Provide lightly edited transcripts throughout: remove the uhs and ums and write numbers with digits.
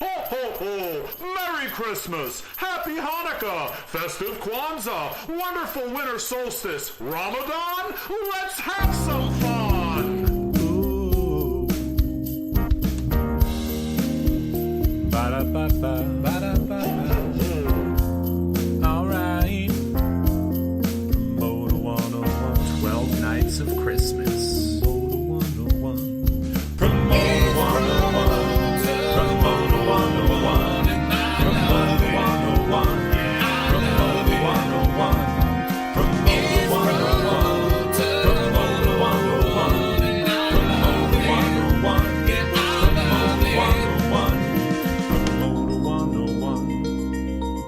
Ho, ho, ho! Merry Christmas! Happy Hanukkah! Festive Kwanzaa! Wonderful winter solstice! Ramadan? Let's have some fun! Ooh. Ba-da-ba-ba. Ba-da-ba-ba. All right. Promoter 101. 12 Nights of Christmas. Promoter 101. Promoter 101. Promoter 101, and Promoter 101, Promoter 101, Promoter 101, Promoter 101, and Promoter 101, Promoter 101.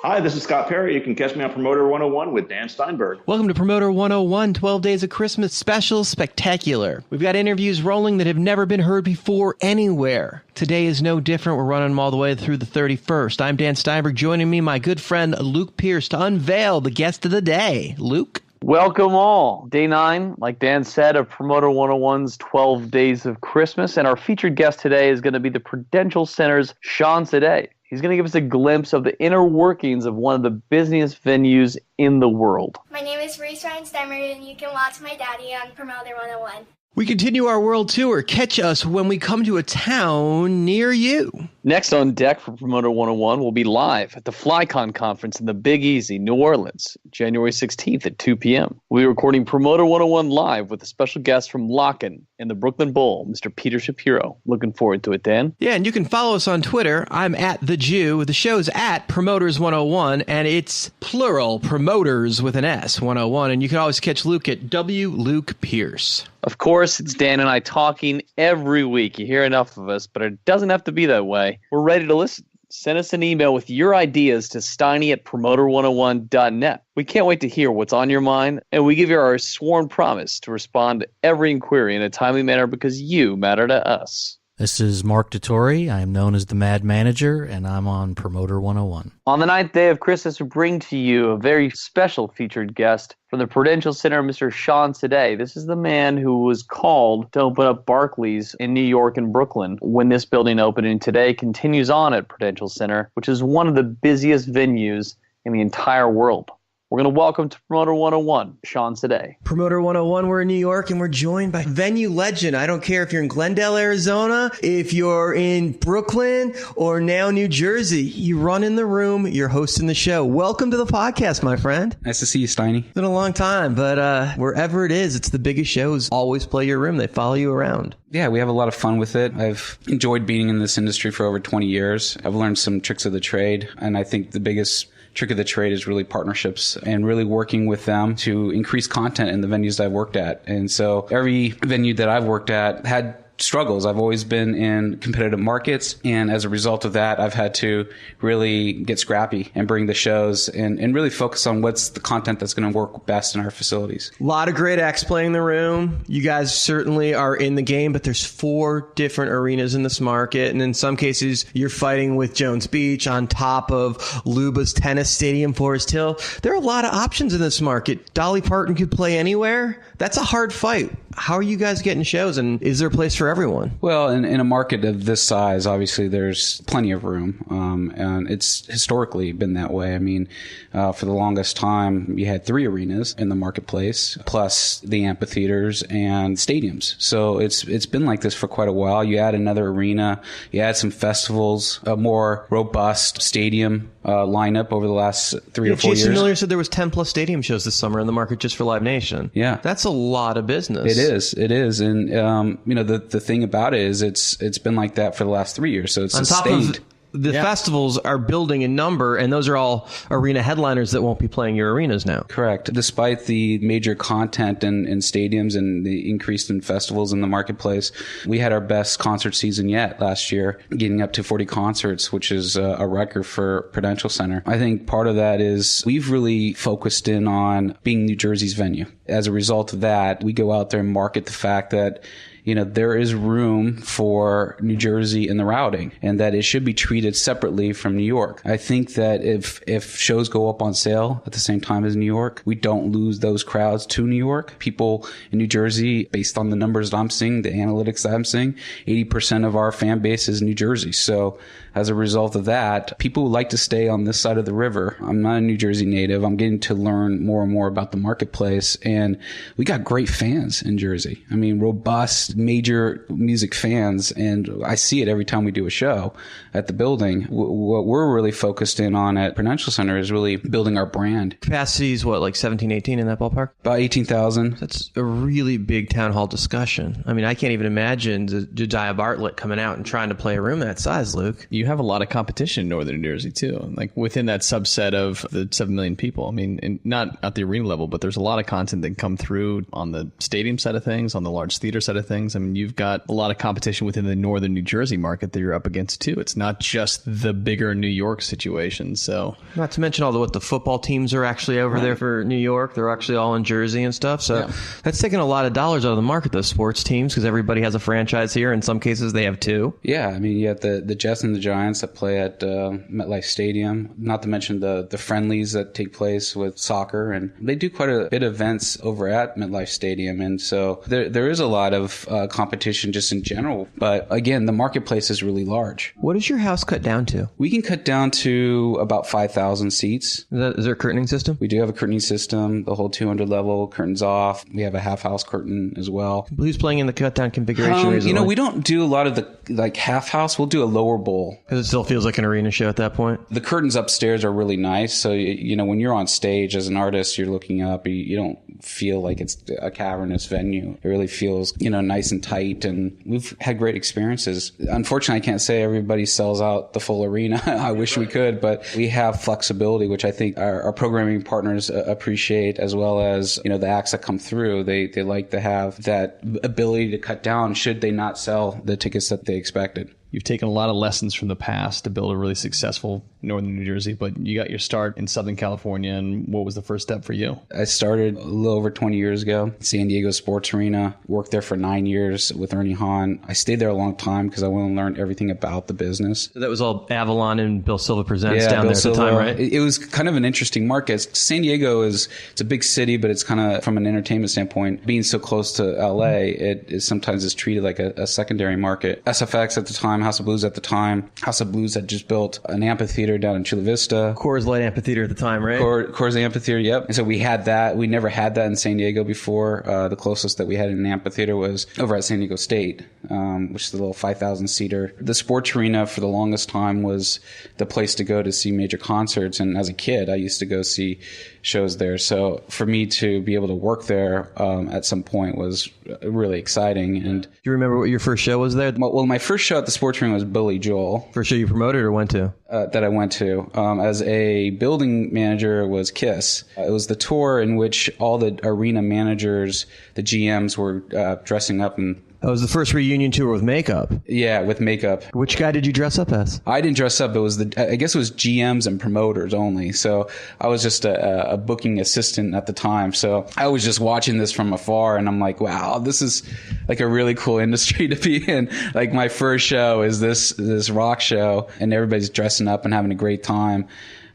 Hi, this is Scott Perry. You can catch me on Promoter 101 with Dan Steinberg. Welcome to Promoter 101, 12 Days of Christmas Special Spectacular. We've got interviews rolling that have never been heard before anywhere. Today is no different. We're running them all the way through the 31st. I'm Dan Steinberg. Joining me, my good friend Luke Pierce, to unveil the guest of the day. Luke? Welcome all. Day 9, like Dan said, of Promoter 101's 12 Days of Christmas. And our featured guest today is going to be the Prudential Center's Saadeh. He's going to give us a glimpse of the inner workings of one of the busiest venues in the world. My name is Reese Ryan Steinberg, and you can watch my daddy on Promoter 101. We continue our world tour. Catch us when we come to a town near you. Next on deck for Promoter 101 will be live at the FlyCon conference in the Big Easy, New Orleans, January 16th at 2 p.m. We'll be recording Promoter 101 live with a special guest from Locken and the Brooklyn Bowl, Mr. Peter Shapiro. Looking forward to it, Dan. Yeah, and you can follow us on Twitter. I'm at The Jew. The show's at Promoters101, and it's plural, Promoters with an S, 101. And you can always catch Luke at W. Luke Pierce. Of course, it's Dan and I talking every week. You hear enough of us, but it doesn't have to be that way. We're ready to listen. Send us an email with your ideas to steiny@promoter101.net. We can't wait to hear what's on your mind, and we give you our sworn promise to respond to every inquiry in a timely manner because you matter to us. This is Mark Dettori. I am known as the Mad Manager, and I'm on Promoter 101. On the 9th day of Christmas, we bring to you a very special featured guest from the Prudential Center, Mr. Saadeh. This is the man who was called to open up Barclays in New York and Brooklyn when this building opened, and today continues on at Prudential Center, which is one of the busiest venues in the entire world. We're going to welcome to Promoter 101, Saadeh. Promoter 101, we're in New York, and we're joined by venue legend. I don't care if you're in Glendale, Arizona, if you're in Brooklyn, or now New Jersey. You run in the room, you're hosting the show. Welcome to the podcast, my friend. Nice to see you, Steiny. It's been a long time, but wherever it is, it's the biggest shows. Always play your room. They follow you around. Yeah, we have a lot of fun with it. I've enjoyed being in this industry for over 20 years. I've learned some tricks of the trade, and I think the biggest trick of the trade is really partnerships and really working with them to increase content in the venues that I've worked at. And so every venue that I've worked at had struggles. I've always been in competitive markets, and as a result of that, I've had to really get scrappy and bring the shows and really focus on what's the content that's going to work best in our facilities. A lot of great acts playing the room. You guys certainly are in the game, but there's 4 different arenas in this market, and in some cases, you're fighting with Jones Beach on top of Luba's Tennis Stadium, Forest Hill. There are a lot of options in this market. Dolly Parton could play anywhere. That's a hard fight. How are you guys getting shows, and is there a place for everyone? Well, in a market of this size, obviously there's plenty of room, and it's historically been that way. I mean, for the longest time, you had 3 arenas in the marketplace, plus the amphitheaters and stadiums. So it's been like this for quite a while. You add another arena, you add some festivals, a more robust stadium lineup over the last 3 or 4 years. Jason Miller said there was 10 plus stadium shows this summer in the market just for Live Nation. Yeah. That's a lot of business. It is. And, the thing about it is it's been like that for the last 3 years. So it's on sustained. Top of the festivals are building in number, and those are all arena headliners that won't be playing your arenas now. Correct. Despite the major content in stadiums and the increase in festivals in the marketplace, we had our best concert season yet last year, getting up to 40 concerts, which is a record for Prudential Center. I think part of that is we've really focused in on being New Jersey's venue. As a result of that, we go out there and market the fact that there is room for New Jersey in the routing, and that it should be treated separately from New York. I think that if shows go up on sale at the same time as New York, we don't lose those crowds to New York. People in New Jersey, based on the numbers that I'm seeing, the analytics that I'm seeing, 80% of our fan base is New Jersey. So as a result of that, people like to stay on this side of the river. I'm not a New Jersey native. I'm getting to learn more and more about the marketplace, and we got great fans in Jersey. I mean, robust, major music fans, and I see it every time we do a show at the building. What we're really focused in on at Prudential Center is really building our brand. Capacity is what, like 17, 18 in that ballpark? About 18,000. That's a really big town hall discussion. I mean, I can't even imagine Jediah Bartlett coming out and trying to play a room that size, Luke. You have a lot of competition in Northern New Jersey, too. Like within that subset of the 7 million people. I mean, and not at the arena level, but there's a lot of content that come through on the stadium side of things, on the large theater side of things. I mean, you've got a lot of competition within the Northern New Jersey market that you're up against, too. It's not just the bigger New York situation. So, not to mention what the football teams are actually over there for New York. They're actually all in Jersey and stuff. So that's taking a lot of dollars out of the market, those sports teams, because everybody has a franchise here. In some cases, they have two. Yeah, I mean, you have the Jets and the Giants that play at MetLife Stadium, not to mention the friendlies that take place with soccer, and they do quite a bit of events over at MetLife Stadium, and so there is a lot of competition just in general. But again, the marketplace is really large. What does your house cut down to? We can cut down to about 5,000 seats. Is there a curtaining system? We do have a curtaining system, the whole 200 level, curtains off. We have a half house curtain as well. Who's playing in the cut down configuration recently? We don't do a lot of the half house. We'll do a lower bowl. Because it still feels like an arena show at that point. The curtains upstairs are really nice. So, when you're on stage as an artist, you're looking up, you don't feel like it's a cavernous venue. It really feels, nice and tight, and we've had great experiences. Unfortunately, I can't say everybody sells out the full arena. I wish we could, but we have flexibility, which I think our programming partners appreciate, as well as, the acts that come through. They like to have that ability to cut down should they not sell the tickets that they expected. You've taken a lot of lessons from the past to build a really successful Northern New Jersey, but you got your start in Southern California, and what was the first step for you? I started a little over 20 years ago, San Diego Sports Arena, worked there for 9 years with Ernie Hahn. I stayed there a long time because I wanted to learn everything about the business. So that was all Avalon and Bill Silva Presents down there at the time, right? It was kind of an interesting market. San Diego it's a big city, but it's kind of, from an entertainment standpoint, being so close to LA, it sometimes is treated like a secondary market. SFX at the time, House of Blues at the time. House of Blues had just built an amphitheater down in Chula Vista. Coors Light Amphitheater at the time, right? Coors Amphitheater, yep. And so we had that. We never had that in San Diego before. The closest that we had in an amphitheater was over at San Diego State, which is a little 5,000-seater. The sports arena for the longest time was the place to go to see major concerts. And as a kid, I used to go see shows there. So for me to be able to work there at some point was really exciting. And do you remember what your first show was there? Well, my first show at the sports arena was Billy Joel. First show you promoted or went to? That I went to. As a building manager was KISS. It was the tour in which all the arena managers, the GMs, were dressing up in. That was the first reunion tour with makeup. Yeah, with makeup. Which guy did you dress up as? I didn't dress up. I guess it was GMs and promoters only. So I was just a booking assistant at the time. So I was just watching this from afar, and I'm like, wow, this is like a really cool industry to be in. Like, my first show is this rock show, and everybody's dressing up and having a great time.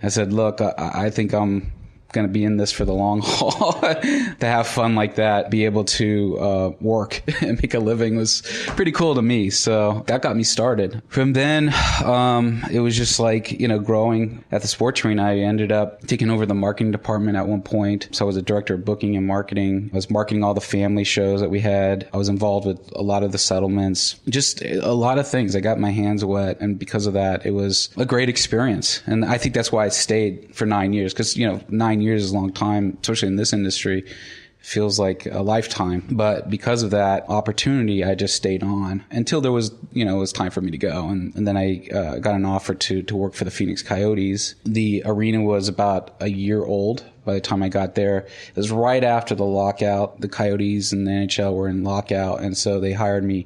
I said, look, I think I'm going to be in this for the long haul. To have fun like that, be able to work and make a living was pretty cool to me. So that got me started. From then, it was just like, growing at the sports arena. I ended up taking over the marketing department at one point. So I was a director of booking and marketing. I was marketing all the family shows that we had. I was involved with a lot of the settlements, just a lot of things. I got my hands wet, and because of that, it was a great experience. And I think that's why I stayed for 9 years, because 9 years is a long time, especially in this industry. Feels like a lifetime. But because of that opportunity, I just stayed on until there was, it was time for me to go. And then I got an offer to work for the Phoenix Coyotes. The arena was about a year old by the time I got there. It was right after the lockout. The Coyotes and the NHL were in lockout, and so they hired me,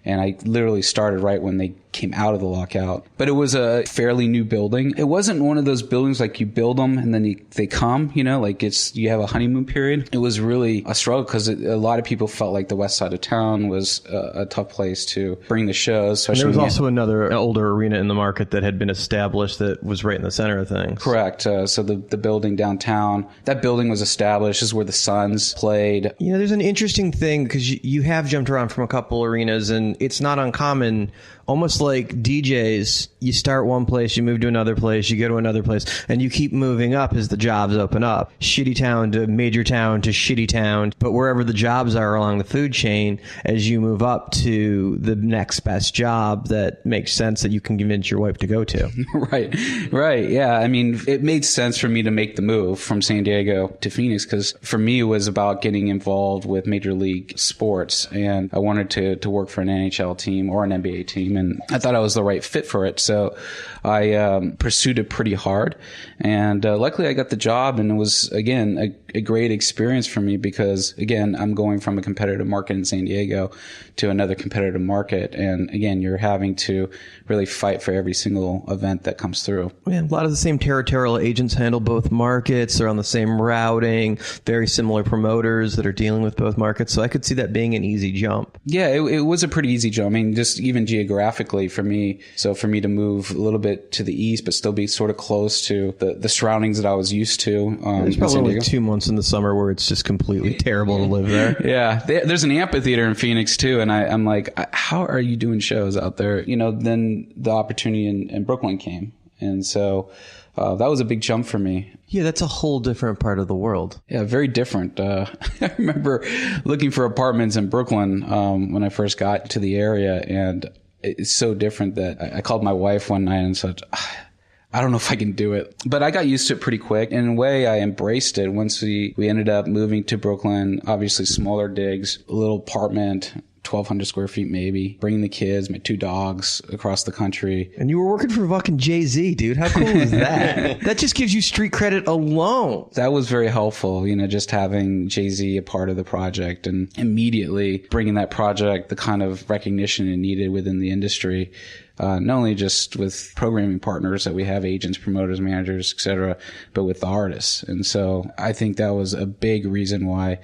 and I literally started right when they came out of the lockout. But it was a fairly new building. It wasn't one of those buildings like you build them and then they come, like you have a honeymoon period. It was really a struggle because a lot of people felt like the west side of town was a tough place to bring the shows. And there was also another older arena in the market that had been established that was right in the center of things. Correct. So the building downtown, that building was established. This is where the Suns played. There's an interesting thing because you have jumped around from a couple arenas, and it's not uncommon. Almost like DJs, you start one place, you move to another place, you go to another place, and you keep moving up as the jobs open up. Shitty town to major town to shitty town. But wherever the jobs are along the food chain, as you move up to the next best job that makes sense that you can convince your wife to go to. Right. Yeah. I mean, it made sense for me to make the move from San Diego to Phoenix because for me, it was about getting involved with major league sports. And I wanted to work for an NHL team or an NBA team. And I thought I was the right fit for it. So I pursued it pretty hard. And luckily I got the job, and it was, again, a great experience for me because, again, I'm going from a competitive market in San Diego to another competitive market. And again, you're having to really fight for every single event that comes through. Yeah, a lot of the same territorial agents handle both markets. They're on the same routing, very similar promoters that are dealing with both markets. So I could see that being an easy jump. Yeah, it was a pretty easy jump. I mean, just even geographically for me. So for me to move a little bit to the east, but still be sort of close to the surroundings that I was used to. There's probably only 2 months in the summer where it's just completely terrible to live there. Yeah, there's an amphitheater in Phoenix too, and I'm like, how are you doing shows out there? Then the opportunity in Brooklyn came, and so that was a big jump for me. Yeah, that's a whole different part of the world. Yeah, very different. I remember looking for apartments in Brooklyn when I first got to the area, and it's so different that I called my wife one night and said, I don't know if I can do it. But I got used to it pretty quick. In a way, I embraced it once we ended up moving to Brooklyn, obviously smaller digs, a little apartment, 1,200 square feet maybe, bringing the kids, my 2 dogs across the country. And you were working for fucking Jay-Z, dude. How cool is that? That just gives you street credit alone. That was very helpful, just having Jay-Z a part of the project and immediately bringing that project the kind of recognition it needed within the industry. Not only just with programming partners that we have, agents, promoters, managers, et cetera, but with the artists. And so I think that was a big reason why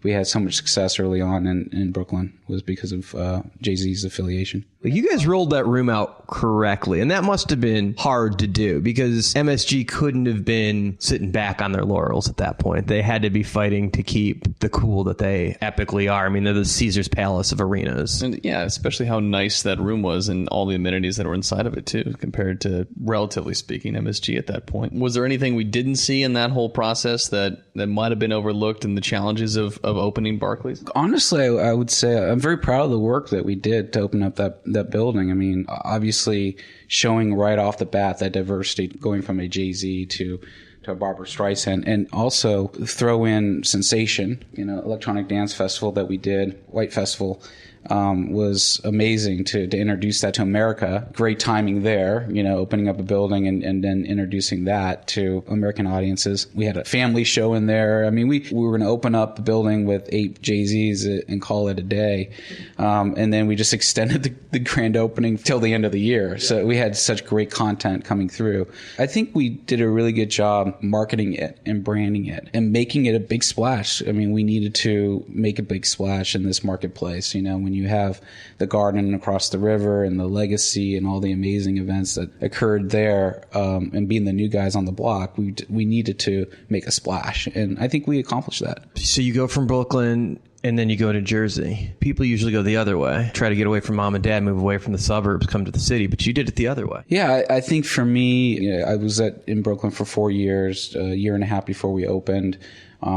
we had so much success early on in Brooklyn, was because of Jay-Z's affiliation. You guys rolled that room out correctly, and that must have been hard to do because MSG couldn't have been sitting back on their laurels at that point. They had to be fighting to keep the cool that they epically are. I mean, they're the Caesar's Palace of arenas. And yeah, especially how nice that room was and all the amenities that were inside of it too, compared to, relatively speaking, MSG at that point. Was there anything we didn't see in that whole process that might have been overlooked in the challenges of opening Barclays? Honestly, I would say I'm very proud of the work that we did to open up that building. I mean, obviously showing right off the bat that diversity, going from a Jay-Z to a Barbra Streisand, and also throw in Sensation, electronic dance festival that we did, White Festival, was amazing to introduce that to America. Great timing there, opening up a building and then introducing that to American audiences. We had a family show in there. I mean, we were going to open up the building with 8 Jay-Z's and call it a day. And then we just extended the grand opening till the end of the year. So we had such great content coming through. I think we did a really good job marketing it and branding it and making it a big splash. I mean, we needed to make a big splash in this marketplace, when you have the Garden across the river and the Legacy and all the amazing events that occurred there, and being the new guys on the block, we needed to make a splash. And I think we accomplished that. So you go from Brooklyn and then you go to Jersey. People usually go the other way, try to get away from mom and dad, move away from the suburbs, come to the city, but you did it the other way. Yeah, I think for me, I was in Brooklyn for 4 years, a year and a half before we opened,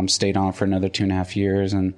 stayed on for another 2.5 years. And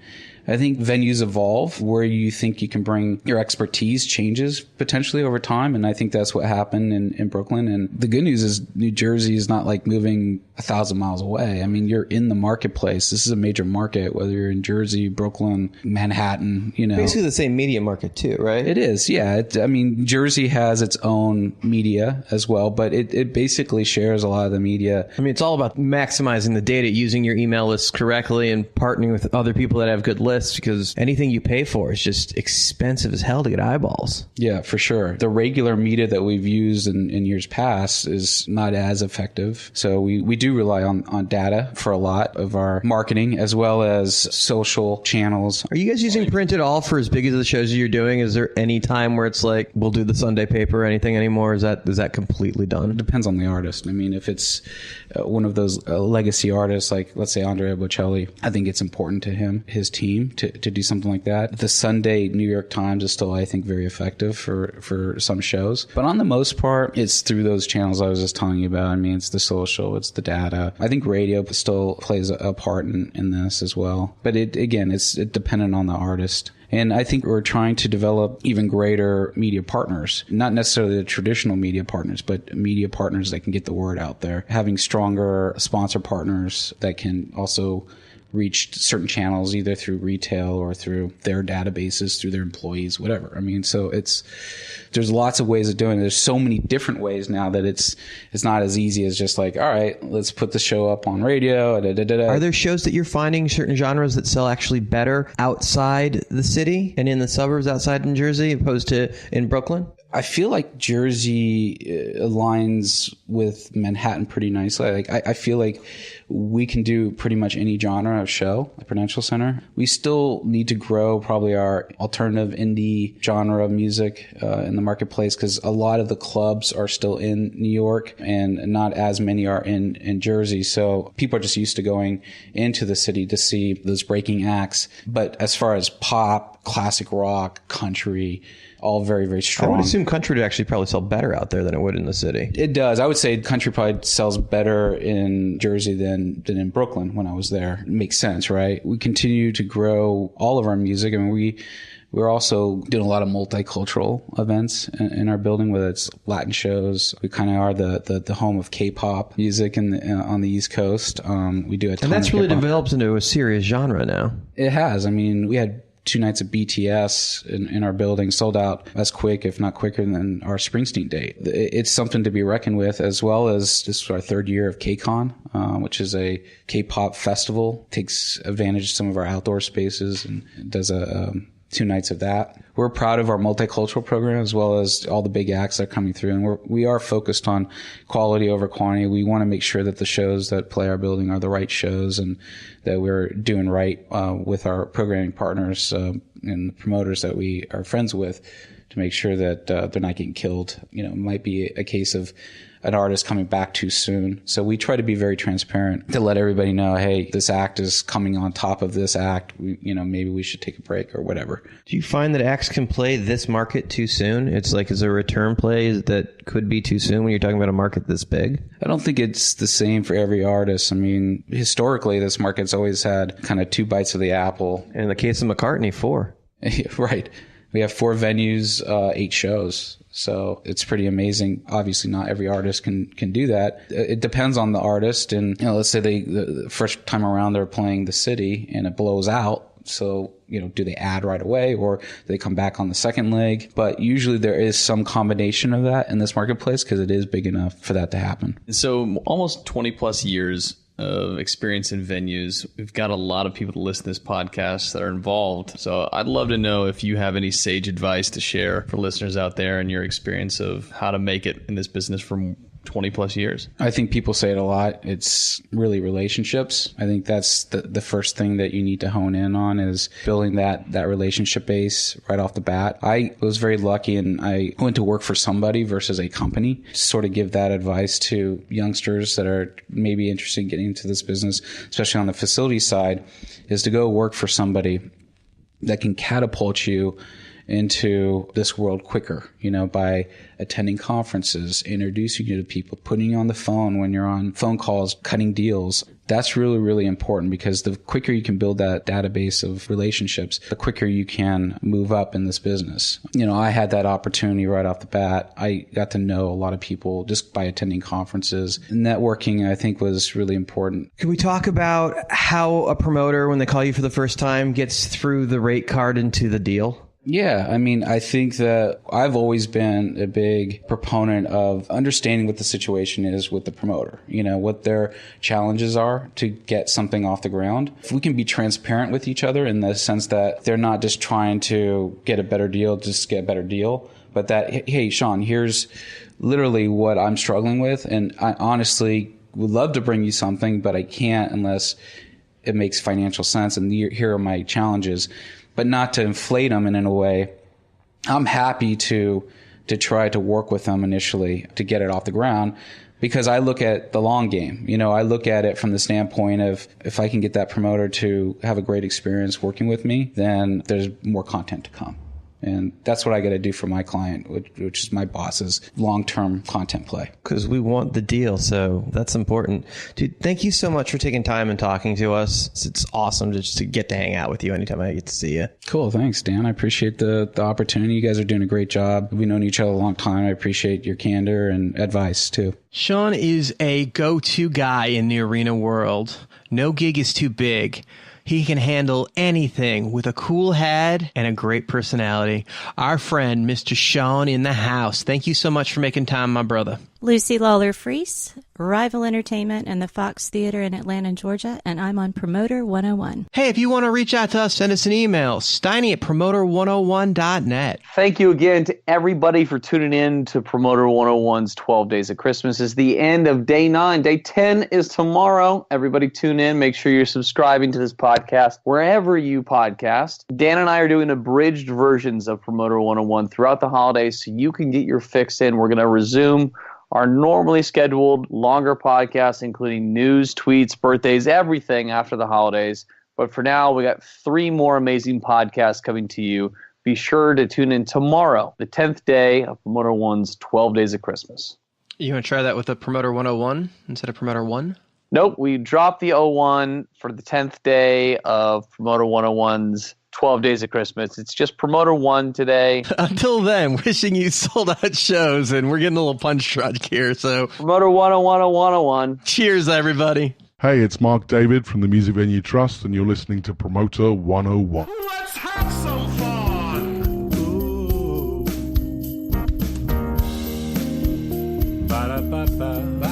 I think venues evolve. Where you think you can bring your expertise changes potentially over time. And I think that's what happened in Brooklyn. And the good news is New Jersey is not like moving 1,000 miles away. I mean, you're in the marketplace. This is a major market, whether you're in Jersey, Brooklyn, Manhattan, Basically the same media market too, right? It is, yeah. Jersey has its own media as well, but it basically shares a lot of the media. I mean, it's all about maximizing the data, using your email lists correctly and partnering with other people that have good lists, because anything you pay for is just expensive as hell to get eyeballs. Yeah, for sure. The regular media that we've used in years past is not as effective. So we do rely on data for a lot of our marketing as well as social channels. Are you guys using print at all for as big as the shows you're doing? Is there any time where it's like, we'll do the Sunday paper or anything anymore? Is that completely done? It depends on the artist. I mean, if it's one of those legacy artists, like let's say Andrea Bocelli, I think it's important to him, his team, to do something like that. The Sunday New York Times is still, I think, very effective for some shows. But on the most part, it's through those channels I was just telling you about. I mean, it's the social, it's the data. I think radio still plays a part in this as well. But it's dependent on the artist. And I think we're trying to develop even greater media partners, not necessarily the traditional media partners, but media partners that can get the word out there, having stronger sponsor partners that can also reach certain channels either through retail or through their databases, through their employees, whatever. I mean, so there's lots of ways of doing it. There's so many different ways now that it's not as easy as just like, all right, let's put the show up on radio. Are there shows that you're finding certain genres that sell actually better outside the city and in the suburbs outside in Jersey opposed to in Brooklyn? I feel like Jersey aligns with Manhattan pretty nicely. Like I feel like we can do pretty much any genre of show at Prudential Center. We still need to grow probably our alternative indie genre of music in the marketplace, because a lot of the clubs are still in New York and not as many are in Jersey. So people are just used to going into the city to see those breaking acts. But as far as pop, classic rock, country, all very, very strong. I would assume country would actually probably sell better out there than it would in the city. It does. I would say country probably sells better in Jersey than in Brooklyn when I was there. It makes sense, right? We continue to grow all of our music. I mean, we're also doing a lot of multicultural events in our building, whether it's Latin shows. We kind of are the home of K-pop music on the East Coast. We do a ton and that's of really K-pop. developed into a serious genre now. It has. I mean, we had 2 nights of BTS in our building, sold out as quick, if not quicker, than our Springsteen date. It's something to be reckoned with, as well as this is our 3rd year of KCON, which is a K-pop festival. Takes advantage of some of our outdoor spaces and does 2 nights of that. We're proud of our multicultural program, as well as all the big acts that are coming through. And we are focused on quality over quantity. We want to make sure that the shows that play our building are the right shows and that we're doing right with our programming partners and the promoters that we are friends with to make sure that they're not getting killed. It might be a case of an artist coming back too soon. So we try to be very transparent to let everybody know, hey, this act is coming on top of this act. Maybe we should take a break or whatever. Do you find that acts can play this market too soon? It's like, is there a return play that could be too soon when you're talking about a market this big? I don't think it's the same for every artist. I mean, historically, this market's always had kind of 2 bites of the apple. In the case of McCartney, 4. Right. We have 4 venues, 8 shows. So it's pretty amazing. Obviously, not every artist can do that. It depends on the artist. And, let's say the first time around they're playing the city and it blows out. So, do they add right away or do they come back on the second leg? But usually there is some combination of that in this marketplace because it is big enough for that to happen. So almost 20 plus years of experience in venues. We've got a lot of people to listen to this podcast that are involved. So I'd love to know if you have any sage advice to share for listeners out there and your experience of how to make it in this business for 20 plus years. I think people say it a lot. It's really relationships. I think that's the first thing that you need to hone in on is building that relationship base right off the bat. I was very lucky and I went to work for somebody versus a company. Sort of give that advice to youngsters that are maybe interested in getting into this business, especially on the facility side, is to go work for somebody that can catapult you into this world quicker, by attending conferences, introducing you to people, putting you on the phone when you're on phone calls, cutting deals. That's really, really important, because the quicker you can build that database of relationships, the quicker you can move up in this business. I had that opportunity right off the bat. I got to know a lot of people just by attending conferences. Networking, I think, was really important. Can we talk about how a promoter, when they call you for the first time, gets through the rate card into the deal? Yeah, I think that I've always been a big proponent of understanding what the situation is with the promoter, what their challenges are to get something off the ground. If we can be transparent with each other in the sense that they're not just trying to get a better deal, just get a better deal, but that, hey, Sean, here's literally what I'm struggling with, and I honestly would love to bring you something, but I can't unless it makes financial sense, and here are my challenges. But not to inflate them in a way. I'm happy to try to work with them initially to get it off the ground, because I look at the long game. I look at it from the standpoint of, if I can get that promoter to have a great experience working with me, then there's more content to come. And that's what I got to do for my client, which is my boss's long-term content play. Because we want the deal, so that's important. Dude, thank you so much for taking time and talking to us. It's awesome just to get to hang out with you anytime I get to see you. Cool. Thanks, Dan. I appreciate the opportunity. You guys are doing a great job. We've known each other a long time. I appreciate your candor and advice, too. Sean is a go-to guy in the arena world. No gig is too big. He can handle anything with a cool head and a great personality. Our friend, Mr. Sean in the house. Thank you so much for making time, my brother. Lucy Lawler-Freese, Rival Entertainment and the Fox Theater in Atlanta, Georgia, and I'm on Promoter 101. Hey, if you want to reach out to us, send us an email, steiny@promoter101.net. Thank you again to everybody for tuning in to Promoter 101's 12 Days of Christmas. It's the end of day 9. Day 10 is tomorrow. Everybody tune in. Make sure you're subscribing to this podcast wherever you podcast. Dan and I are doing abridged versions of Promoter 101 throughout the holidays so you can get your fix in. We're going to resume our normally scheduled longer podcasts, including news, tweets, birthdays, everything after the holidays. But for now, we got 3 more amazing podcasts coming to you. Be sure to tune in tomorrow, the 10th day of Promoter 1's 12 Days of Christmas. You want to try that with a Promoter 101 instead of Promoter 1? Nope, we dropped the 01 for the 10th day of Promoter 101's 12 Days of Christmas. It's just Promoter 1 today. Until then, wishing you sold out shows, and we're getting a little punch drunk here. So Promoter 101. Cheers, everybody. Hey, it's Mark David from the Music Venue Trust, and you're listening to Promoter 101. Let's have some fun! Ooh. Ba-da-ba-ba.